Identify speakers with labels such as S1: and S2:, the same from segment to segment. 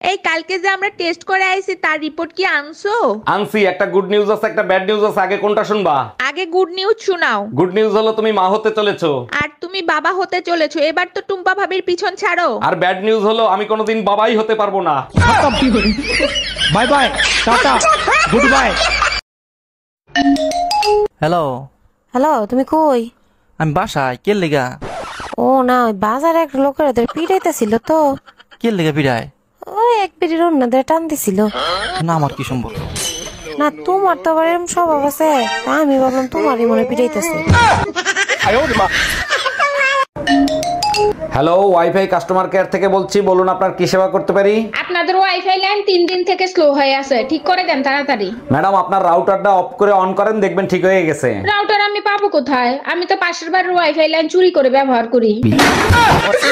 S1: এই কালকে যে আমরা টেস্ট করে আইছি তার রিপোর্ট কি আনছো?
S2: আনছি, একটা গুড নিউজ আছে একটা ব্যাড নিউজ আছে, আগে কোনটা শুনবা?
S1: আগে গুড নিউজ শোনাও।
S2: গুড নিউজ হলো তুমি মা হতে চলেছো।
S1: আর তুমি বাবা হতে চলেছো, এবার তো টুম্পা ভাবির পিছন ছাড়ো।
S2: আর ব্যাড নিউজ হলো আমি কোনোদিন বাবাই হতে পারবো না।
S3: Bye bye, tata, good bye.
S4: Hello.
S5: Hello, তুমি কই?
S4: আমি বাসায়। কে লেগা?
S5: ও না, ওই বাজারে একটা লোকের ওদের পিড়াইতেছিল তো।
S4: কে লেগা পিড়ায়?
S5: ওই এক পিড়ির অন্যদের টান দিছিল।
S4: না, আমার কি সম্পর্ক?
S5: না, তোমার তো আবার এরকম স্বভাব আছে, আমি ভাবলাম তোমারই মনে পিড়াইতেছে।
S2: হ্যালো, ওয়াইফাই কাস্টমার কেয়ার থেকে বলছি, বলুন আপনার কি সেবা করতে পারি?
S6: আপনাদের ওয়াইফাই লাইন 3 দিন থেকে স্লো হয়ে আছে, ঠিক করে দেন তাড়াতাড়ি।
S2: ম্যাডাম আপনার রাউটারটা অফ করে অন করেন, দেখবেন ঠিক হয়ে গেছে।
S6: রাউটার আমি পাবো কোথায়? আমি তো পাশের বাড়ির ওয়াইফাই লাইন চুরি করে ব্যবহার করি।
S2: আচ্ছা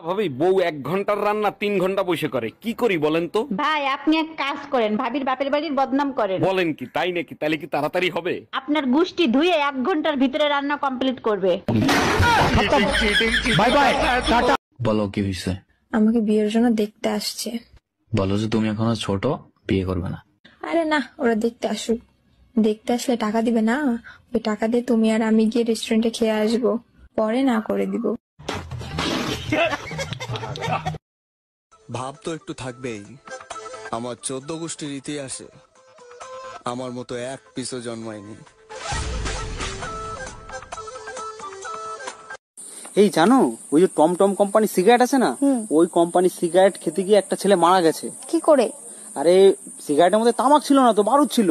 S2: ভাবি, বউ 1 ঘন্টার রান্না 3 ঘন্টা বসে করে, কি করি বলেন তো?
S7: ভাই, আপনি এক কাজ করেন, ভাবির বাপের বাড়ির বদনাম করেন।
S2: বলেন কি, তাই নাকি? তাহলে কি তাড়াতাড়ি হবে?
S7: আপনার গুষ্টি ধুয়ে 1 ঘন্টার ভিতরে রান্না কমপ্লিট করবে।
S3: Bye bye, tata.
S8: বলো কি হয়েছে?
S9: আমাকে বিয়ের জন্য দেখতে আসছে।
S8: বলো যে তুমি এখনো ছোট, বিয়ে করবে না।
S9: আরে না, ওরা দেখতে আসুক। দেখতে আসলে টাকা দিবে না? ওই টাকা দিয়ে তুমি আর আমি গিয়ে রেস্টুরেন্টে খেয়ে আসবো, পরে না করে দিব।
S10: ভাব তো একটু থাকবেই। আমার 14 গোষ্ঠীর ইতিহাসে আমার মতো এক পিসও জন্মায়নি।
S11: এই জানো, ওই যে টমটম কোম্পানি সিগারেট আছে না, ওই কোম্পানির সিগারেট খেতে গিয়ে একটা ছেলে মারা গেছে।
S9: কি করে?
S11: আরে সিগারেটের মধ্যে তামাক ছিল না তো, বারুদ ছিল।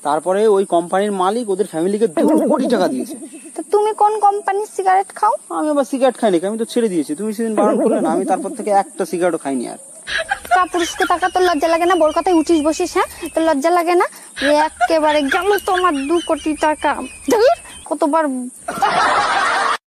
S11: তারপরে ওই কোম্পানির মালিক ওদের ফ্যামিলিকে 2 কোটি টাকা দিয়েছে।
S9: তো তুমি কোন কোম্পানির সিগারেট খাও?
S11: আমি আবার সিগারেট খাইনি, আমি তো ছেড়ে দিয়েছি। তুমি সেদিন বারণ করলে না, আমি তারপর থেকে একটা সিগারেটও খাইনি আর।
S9: পুরুষকে টাকা তোর লজ্জা লাগে না? বোর কথায় উঠিস বসিস, হ্যাঁ? তোর লজ্জা লাগে না? একেবারে গেল তোমার 2 কোটি টাকা। কতবার